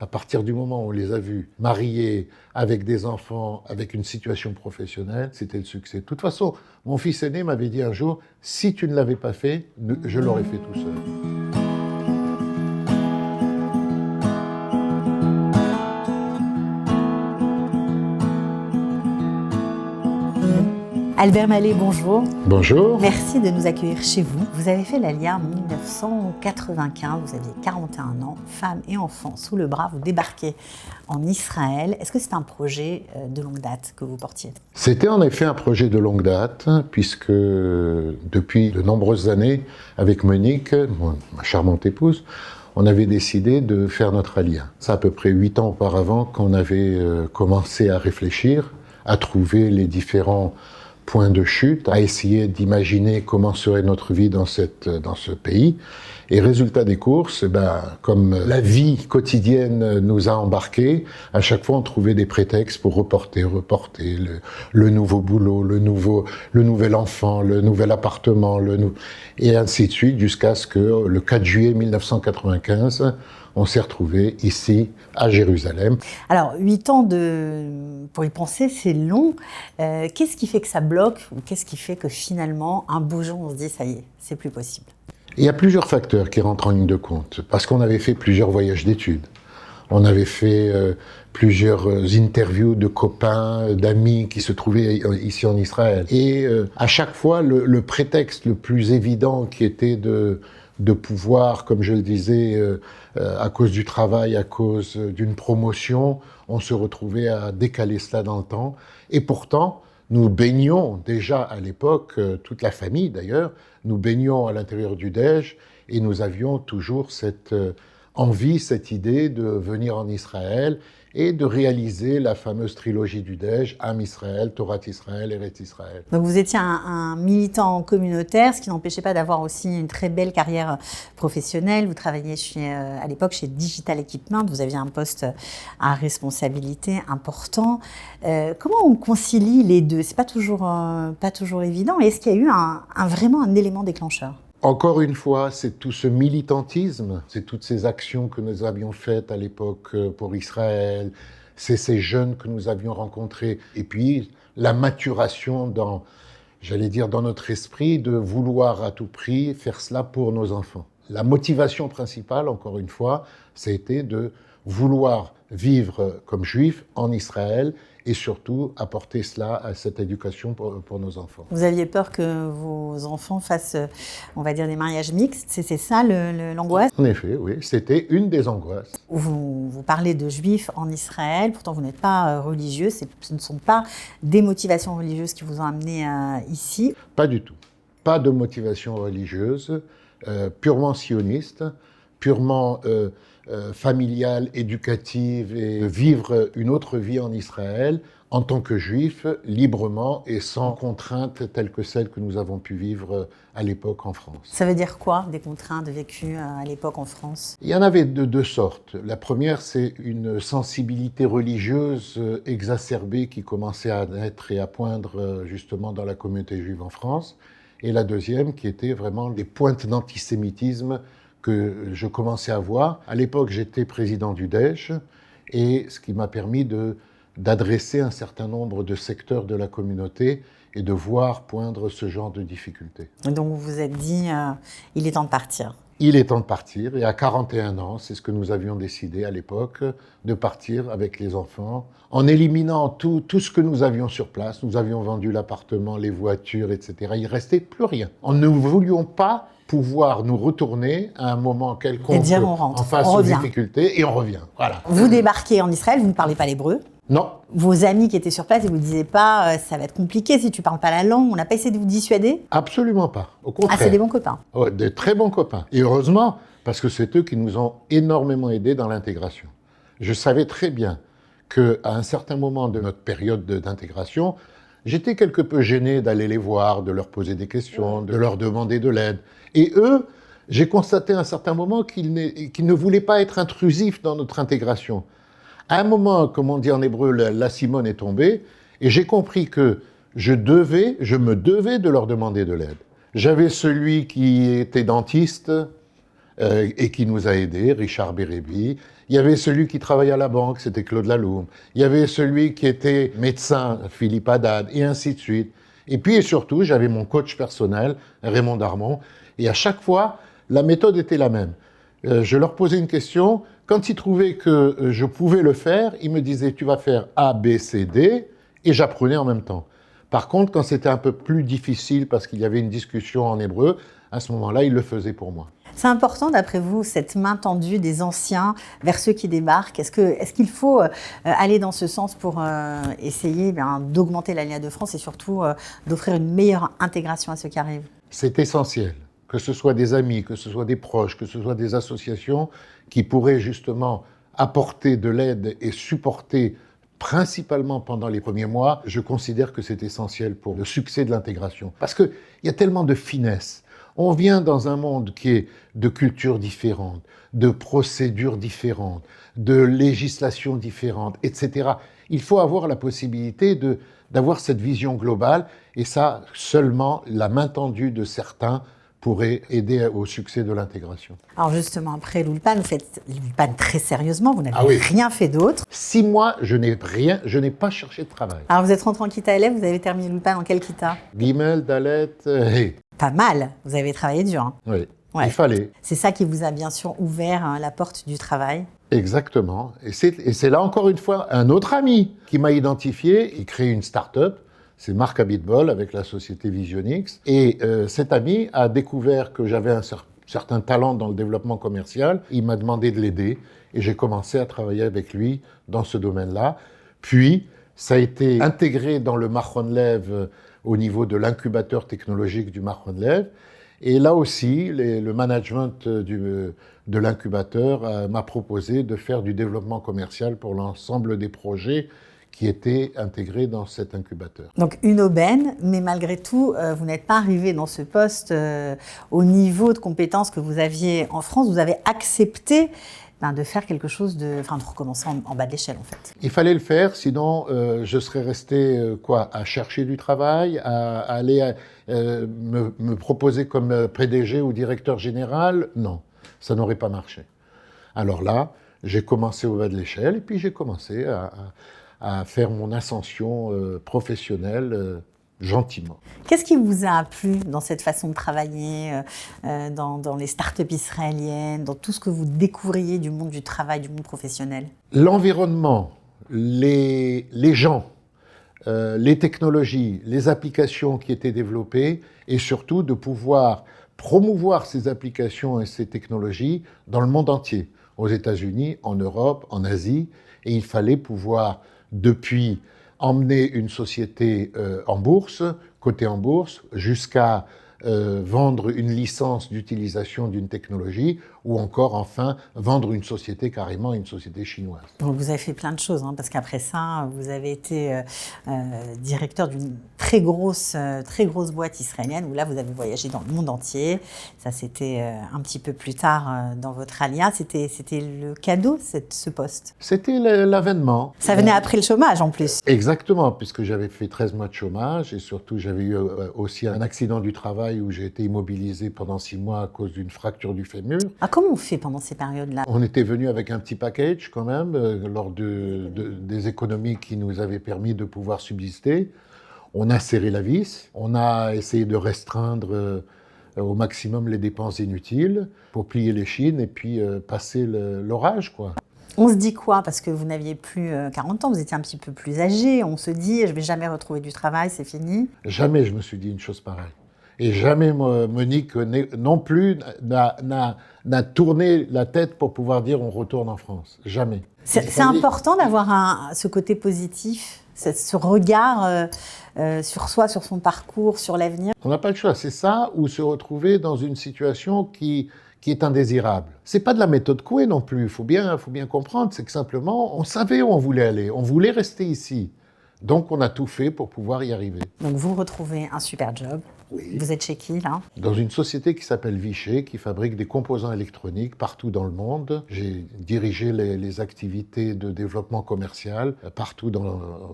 À partir du moment où on les a vus mariés, avec des enfants, avec une situation professionnelle, c'était le succès. De toute façon, mon fils aîné m'avait dit un jour, si tu ne l'avais pas fait, je l'aurais fait tout seul. Albert Mallet, bonjour. Bonjour. Merci de nous accueillir chez vous. Vous avez fait l'Aliyah en 1995, vous aviez 41 ans, femme et enfants sous le bras, vous débarquez en Israël. Est-ce que c'est un projet de longue date que vous portiez? C'était en effet un projet de longue date, puisque depuis de nombreuses années, avec Monique, ma charmante épouse, on avait décidé de faire notre Aliyah. C'est à peu près 8 ans auparavant qu'on avait commencé à réfléchir, à trouver les différents point de chute, à essayer d'imaginer comment serait notre vie dans ce pays. Et résultat des courses, comme la vie quotidienne nous a embarqués, à chaque fois on trouvait des prétextes pour reporter le nouveau boulot, le nouvel enfant, le nouvel appartement, et ainsi de suite, jusqu'à ce que le 4 juillet 1995, on s'est retrouvés ici, à Jérusalem. Alors, 8 ans pour y penser, c'est long. Qu'est-ce qui fait que ça bloque, ou qu'est-ce qui fait que finalement, un beau jour, on se dit, ça y est, c'est plus possible? Il y a plusieurs facteurs qui rentrent en ligne de compte, parce qu'on avait fait plusieurs voyages d'études. On avait fait plusieurs interviews de copains, d'amis qui se trouvaient ici en Israël. Et à chaque fois, le prétexte le plus évident qui était de pouvoir, comme je le disais, à cause du travail, à cause d'une promotion, on se retrouvait à décaler cela dans le temps. Et pourtant, nous baignions déjà à l'époque, toute la famille d'ailleurs, nous baignions à l'intérieur du Dej et nous avions toujours cette envie, cette idée de venir en Israël et de réaliser la fameuse trilogie du Dej, Am Israël, Torah Israël, Eretz Israël. Donc vous étiez un militant communautaire, ce qui n'empêchait pas d'avoir aussi une très belle carrière professionnelle. Vous travailliez à l'époque chez Digital Equipment, vous aviez un poste à responsabilité important. Comment on concilie les deux? C'est pas toujours évident. Est-ce qu'il y a eu vraiment un élément déclencheur? Encore une fois, c'est tout ce militantisme, c'est toutes ces actions que nous avions faites à l'époque pour Israël, c'est ces jeunes que nous avions rencontrés, et puis la maturation dans notre esprit de vouloir à tout prix faire cela pour nos enfants. La motivation principale, encore une fois, c'était de vouloir vivre comme juifs en Israël et surtout apporter cela à cette éducation pour nos enfants. Vous aviez peur que vos enfants fassent, on va dire, des mariages mixtes, c'est ça l'angoisse? En effet, oui, c'était une des angoisses. Vous parlez de juifs en Israël, pourtant vous n'êtes pas religieux, ce ne sont pas des motivations religieuses qui vous ont amené ici? Pas du tout. Pas de motivation religieuse, purement sioniste, purement familiale, éducative, et vivre une autre vie en Israël en tant que juif, librement et sans contraintes telles que celles que nous avons pu vivre à l'époque en France. Ça veut dire quoi, des contraintes vécues à l'époque en France? Il y en avait de deux sortes. La première, c'est une sensibilité religieuse exacerbée qui commençait à naître et à poindre justement dans la communauté juive en France. Et la deuxième, qui était vraiment des pointes d'antisémitisme que je commençais à voir. À l'époque, j'étais président du Dej, et ce qui m'a permis d'adresser un certain nombre de secteurs de la communauté et de voir poindre ce genre de difficultés. Donc vous vous êtes dit, il est temps de partir. Il est temps de partir, et à 41 ans, c'est ce que nous avions décidé à l'époque, de partir avec les enfants, en éliminant tout ce que nous avions sur place. Nous avions vendu l'appartement, les voitures, etc. Il ne restait plus rien. On ne voulions pas pouvoir nous retourner à un moment quelconque et dire on rentre, en face aux difficultés, et on revient. Voilà. Vous débarquez en Israël, vous ne parlez pas l'hébreu? Non. Vos amis qui étaient sur place, ils ne vous disaient pas ça va être compliqué si tu ne parles pas la langue? On n'a pas essayé de vous dissuader? Absolument pas. Au contraire. Ah, c'est des bons copains? Ouais, des très bons copains. Et heureusement, parce que c'est eux qui nous ont énormément aidés dans l'intégration. Je savais très bien qu'à un certain moment de notre période d'intégration, j'étais quelque peu gêné d'aller les voir, de leur poser des questions, de leur demander de l'aide. Et eux, j'ai constaté à un certain moment qu'ils ne voulaient pas être intrusifs dans notre intégration. À un moment, comme on dit en hébreu, l'assimone est tombée, et j'ai compris que je me devais de leur demander de l'aide. J'avais celui qui était dentiste, et qui nous a aidés, Richard Bérébi. Il y avait celui qui travaillait à la banque, c'était Claude Laloum. Il y avait celui qui était médecin, Philippe Haddad, et ainsi de suite. Et puis et surtout, j'avais mon coach personnel, Raymond Darmon, et à chaque fois, la méthode était la même. Je leur posais une question, quand ils trouvaient que je pouvais le faire, ils me disaient « tu vas faire A, B, C, D », et j'apprenais en même temps. Par contre, quand c'était un peu plus difficile, parce qu'il y avait une discussion en hébreu, à ce moment-là, ils le faisaient pour moi. C'est important, d'après vous, cette main tendue des anciens vers ceux qui débarquent. Est-ce qu'il faut aller dans ce sens pour essayer d'augmenter l'Alliance de France et surtout d'offrir une meilleure intégration à ceux qui arrivent? C'est essentiel, que ce soit des amis, que ce soit des proches, que ce soit des associations qui pourraient justement apporter de l'aide et supporter principalement pendant les premiers mois, je considère que c'est essentiel pour le succès de l'intégration. Parce qu'il y a tellement de finesse. On vient dans un monde qui est de cultures différentes, de procédures différentes, de législations différentes, etc. Il faut avoir la possibilité d'avoir cette vision globale, et ça, seulement la main tendue de certains pourrait aider au succès de l'intégration. Alors justement, après l'Ulpan, vous faites l'Ulpan très sérieusement, vous n'avez rien fait d'autre. 6 mois, je n'ai pas cherché de travail. Alors vous êtes rentré en Kita élève, vous avez terminé l'Ulpan en quel Kita? Gimel, Dalet, Hey. Pas mal, vous avez travaillé dur. Hein. Oui, Ouais. il fallait. C'est ça qui vous a bien sûr ouvert la porte du travail. Exactement. Et c'est là encore une fois un autre ami qui m'a identifié. Il crée une start-up. C'est Marc Abitbol avec la société Visionix. Et cet ami a découvert que j'avais un certain talent dans le développement commercial. Il m'a demandé de l'aider et j'ai commencé à travailler avec lui dans ce domaine-là. Puis, ça a été intégré dans le Mahon Lev au niveau de l'incubateur technologique du Mahon Lev. Et là aussi, le management de l'incubateur m'a proposé de faire du développement commercial pour l'ensemble des projets qui étaient intégrés dans cet incubateur. Donc une aubaine, mais malgré tout, vous n'êtes pas arrivé dans ce poste au niveau de compétences que vous aviez en France. Vous avez accepté de faire quelque chose de recommencer en bas de l'échelle en fait. Il fallait le faire, sinon je serais resté à chercher du travail, à aller me proposer comme PDG ou directeur général. Non, ça n'aurait pas marché. Alors là, j'ai commencé au bas de l'échelle et puis j'ai commencé à faire mon ascension professionnelle gentiment. Qu'est-ce qui vous a plu dans cette façon de travailler, dans les startups israéliennes, dans tout ce que vous découvriez du monde du travail, du monde professionnel? L'environnement, les gens, les technologies, les applications qui étaient développées, et surtout de pouvoir promouvoir ces applications et ces technologies dans le monde entier, aux États-Unis, en Europe, en Asie, et il fallait pouvoir, depuis emmener une société en bourse, cotée en bourse, jusqu'à vendre une licence d'utilisation d'une technologie, ou encore, enfin, vendre une société carrément, une société chinoise. Donc vous avez fait plein de choses, parce qu'après ça, vous avez été directeur d'une très grosse boîte israélienne, où là, vous avez voyagé dans le monde entier. Ça, c'était un petit peu plus tard dans votre alia. C'était le cadeau, ce poste? C'était l'avènement. Ça venait après le chômage, en plus. Exactement, puisque j'avais fait 13 mois de chômage, et surtout, j'avais eu aussi un accident du travail où j'ai été immobilisé pendant 6 mois à cause d'une fracture du fémur. Ah, comment on fait pendant ces périodes-là? On était venu avec un petit package quand même, lors des économies qui nous avaient permis de pouvoir subsister. On a serré la vis, on a essayé de restreindre au maximum les dépenses inutiles pour plier les chines et puis passer l'orage, quoi. On se dit quoi? Parce que vous n'aviez plus 40 ans, vous étiez un petit peu plus âgé. On se dit, je ne vais jamais retrouver du travail, c'est fini. Jamais je me suis dit une chose pareille. Et jamais Monique non plus n'a tourné la tête pour pouvoir dire on retourne en France. Jamais. C'est important d'avoir ce côté positif, ce regard sur soi, sur son parcours, sur l'avenir. On n'a pas le choix. C'est ça, ou se retrouver dans une situation qui est indésirable. C'est pas de la méthode Coué non plus. Il faut bien comprendre. C'est que simplement, on savait où on voulait aller. On voulait rester ici. Donc, on a tout fait pour pouvoir y arriver. Donc, vous retrouvez un super job. Oui. Vous êtes chez qui, là? Dans une société qui s'appelle Vishay, qui fabrique des composants électroniques partout dans le monde. J'ai dirigé les activités de développement commercial partout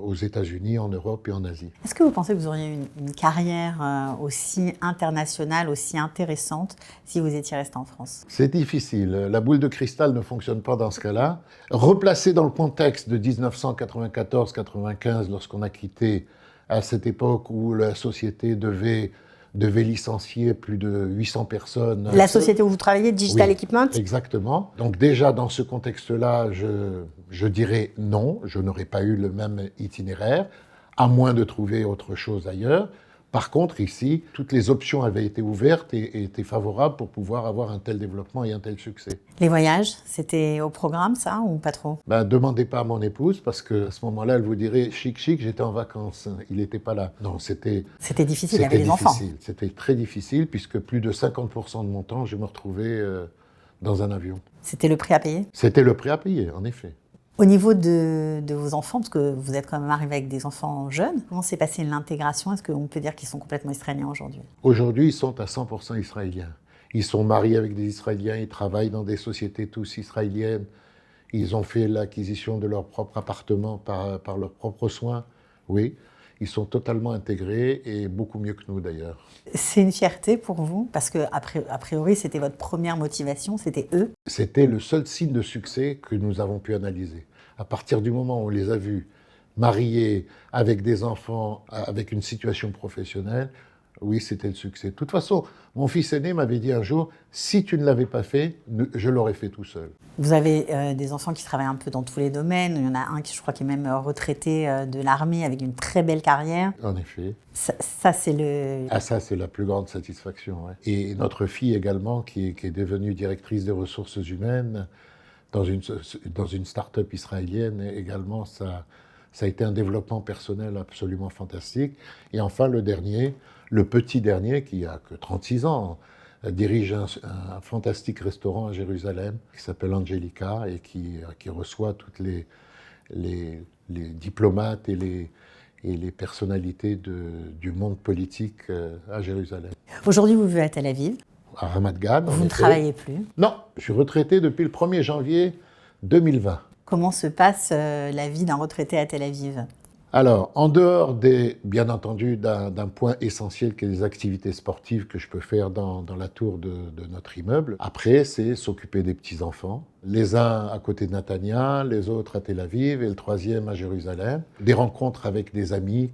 aux États-Unis, en Europe et en Asie. Est-ce que vous pensez que vous auriez une carrière aussi internationale, aussi intéressante, si vous étiez resté en France? C'est difficile. La boule de cristal ne fonctionne pas dans ce cas-là. Replacé dans le contexte de 1994-95, lorsqu'on a quitté à cette époque où la société devait licencier plus de 800 personnes. La société où vous travaillez, Digital Oui, Equipment? Exactement. Donc déjà, dans ce contexte-là, je dirais non, je n'aurais pas eu le même itinéraire, à moins de trouver autre chose ailleurs. Par contre, ici, toutes les options avaient été ouvertes et étaient favorables pour pouvoir avoir un tel développement et un tel succès. Les voyages, c'était au programme, ça, ou pas trop? Ben, demandez pas à mon épouse, parce qu'à ce moment-là, elle vous dirait « chic, chic, j'étais en vacances, il n'était pas là ». Non, C'était difficile, il y avait des enfants. C'était très difficile, puisque plus de 50% de mon temps, je me retrouvais dans un avion. C'était le prix à payer? C'était le prix à payer, en effet. Au niveau de vos enfants, parce que vous êtes quand même arrivé avec des enfants jeunes, comment s'est passée l'intégration? Est-ce qu'on peut dire qu'ils sont complètement israéliens aujourd'hui? Aujourd'hui, ils sont à 100% israéliens. Ils sont mariés avec des Israéliens, ils travaillent dans des sociétés tous israéliennes. Ils ont fait l'acquisition de leur propre appartement par leurs propres soins. Oui, ils sont totalement intégrés et beaucoup mieux que nous d'ailleurs. C'est une fierté pour vous? Parce que a priori, c'était votre première motivation, c'était eux. C'était le seul signe de succès que nous avons pu analyser. À partir du moment où on les a vus mariés, avec des enfants, avec une situation professionnelle, oui, c'était le succès. De toute façon, mon fils aîné m'avait dit un jour, si tu ne l'avais pas fait, je l'aurais fait tout seul. Vous avez des enfants qui travaillent un peu dans tous les domaines. Il y en a un qui, je crois, qui est même retraité de l'armée avec une très belle carrière. En effet. Ça c'est le... Ah, ça, c'est la plus grande satisfaction. Ouais. Et notre fille également, qui est devenue directrice des ressources humaines dans une start-up israélienne, également, ça a été un développement personnel absolument fantastique. Et enfin, le petit dernier, qui a que 36 ans, dirige un fantastique restaurant à Jérusalem qui s'appelle Angelica et qui reçoit toutes les diplomates et les personnalités du monde politique à Jérusalem. Aujourd'hui, vous vivez à Tel Aviv. À Ramat Gan. Vous ne travaillez plus. Non, je suis retraité depuis le 1er janvier 2020. Comment se passe la vie d'un retraité à Tel Aviv? Alors, en dehors bien entendu, d'un point essentiel qui est les activités sportives que je peux faire dans la tour de notre immeuble, après, c'est s'occuper des petits-enfants. Les uns à côté de Natania, les autres à Tel Aviv et le troisième à Jérusalem. Des rencontres avec des amis,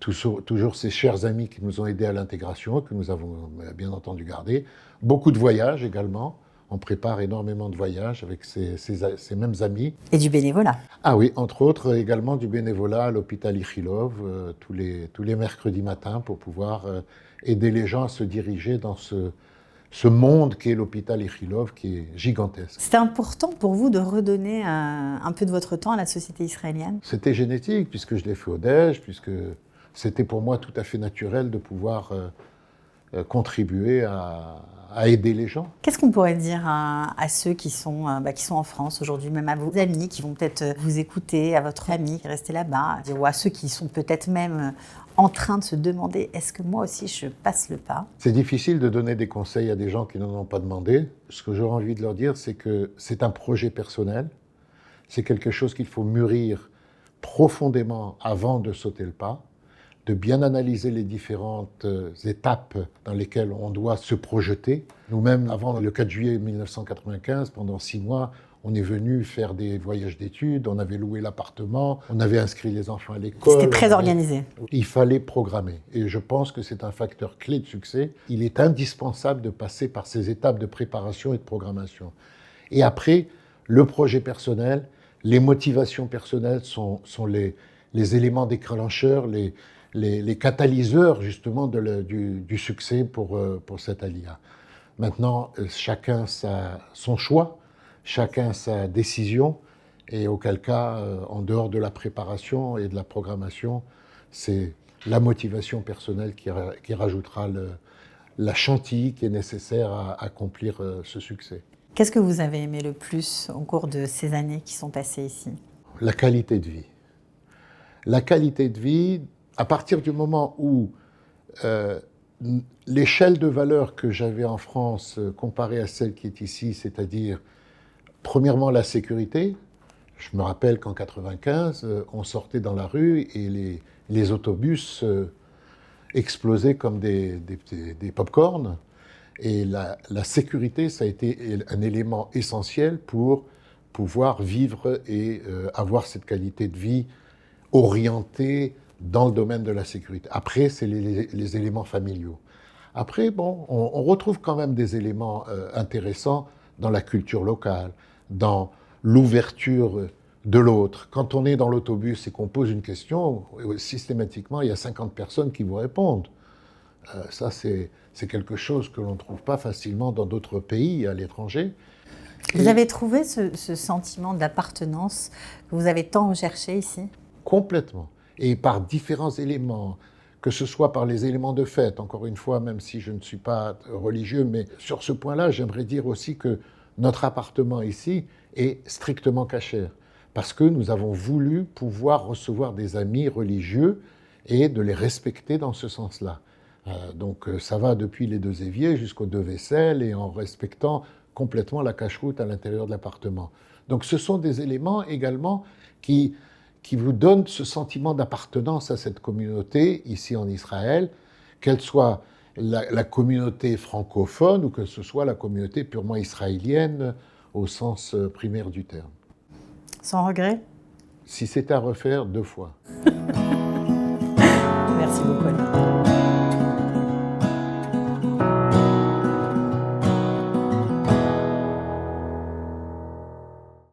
toujours ces chers amis qui nous ont aidés à l'intégration, que nous avons bien entendu gardés. Beaucoup de voyages également. On prépare énormément de voyages avec ces mêmes amis. Et du bénévolat. Ah oui, entre autres également du bénévolat à l'hôpital Ichilov tous les mercredis matins pour pouvoir aider les gens à se diriger dans ce monde qu'est l'hôpital Ichilov, qui est gigantesque. C'était important pour vous de redonner un peu de votre temps à la société israélienne? C'était génétique, puisque je l'ai fait au DEJ, puisque c'était pour moi tout à fait naturel de pouvoir contribuer à aider les gens. Qu'est-ce qu'on pourrait dire à ceux qui sont en France aujourd'hui, même à vos amis qui vont peut-être vous écouter, à votre ami qui est resté là-bas, ou à ceux qui sont peut-être même en train de se demander « est-ce que moi aussi je passe le pas ?» C'est difficile de donner des conseils à des gens qui n'en ont pas demandé. Ce que j'aurais envie de leur dire, c'est que c'est un projet personnel, c'est quelque chose qu'il faut mûrir profondément avant de sauter le pas, de bien analyser les différentes étapes dans lesquelles on doit se projeter. Nous-mêmes, avant le 4 juillet 1995, pendant 6 mois, on est venu faire des voyages d'études, on avait loué l'appartement, on avait inscrit les enfants à l'école. C'était très organisé. Il fallait programmer. Et je pense que c'est un facteur clé de succès. Il est indispensable de passer par ces étapes de préparation et de programmation. Et après, le projet personnel, les motivations personnelles sont les éléments déclencheurs, les catalyseurs justement du succès pour cette alia. Maintenant, chacun son choix, chacun sa décision, et auquel cas, en dehors de la préparation et de la programmation, c'est la motivation personnelle qui rajoutera la chantilly qui est nécessaire à accomplir ce succès. Qu'est-ce que vous avez aimé le plus au cours de ces années qui sont passées ici? La qualité de vie. La qualité de vie, à partir du moment où l'échelle de valeur que j'avais en France comparée à celle qui est ici, c'est-à-dire, premièrement, la sécurité. Je me rappelle qu'en 95, on sortait dans la rue et les autobus explosaient comme des pop-corn. Et la sécurité, ça a été un élément essentiel pour pouvoir vivre et avoir cette qualité de vie orientée dans le domaine de la sécurité. Après, c'est les éléments familiaux. Après, bon, on retrouve quand même des éléments intéressants dans la culture locale, dans l'ouverture de l'autre. Quand on est dans l'autobus et qu'on pose une question, systématiquement, il y a 50 personnes qui vous répondent. Ça, c'est quelque chose que l'on ne trouve pas facilement dans d'autres pays, à l'étranger. Vous avez trouvé ce sentiment d'appartenance que vous avez tant recherché ici? Complètement. Et par différents éléments, que ce soit par les éléments de fête, encore une fois, même si je ne suis pas religieux, mais sur ce point-là, j'aimerais dire aussi que notre appartement ici est strictement cachère, parce que nous avons voulu pouvoir recevoir des amis religieux et de les respecter dans ce sens-là. Donc ça va depuis les 2 éviers jusqu'aux 2 vaisselles et en respectant complètement la cache-route à l'intérieur de l'appartement. Donc ce sont des éléments également qui vous donnent ce sentiment d'appartenance à cette communauté ici en Israël, qu'elle soit la communauté francophone ou que ce soit la communauté purement israélienne au sens primaire du terme. Sans regret? Si c'était à refaire, 2 fois. Merci beaucoup, Alain.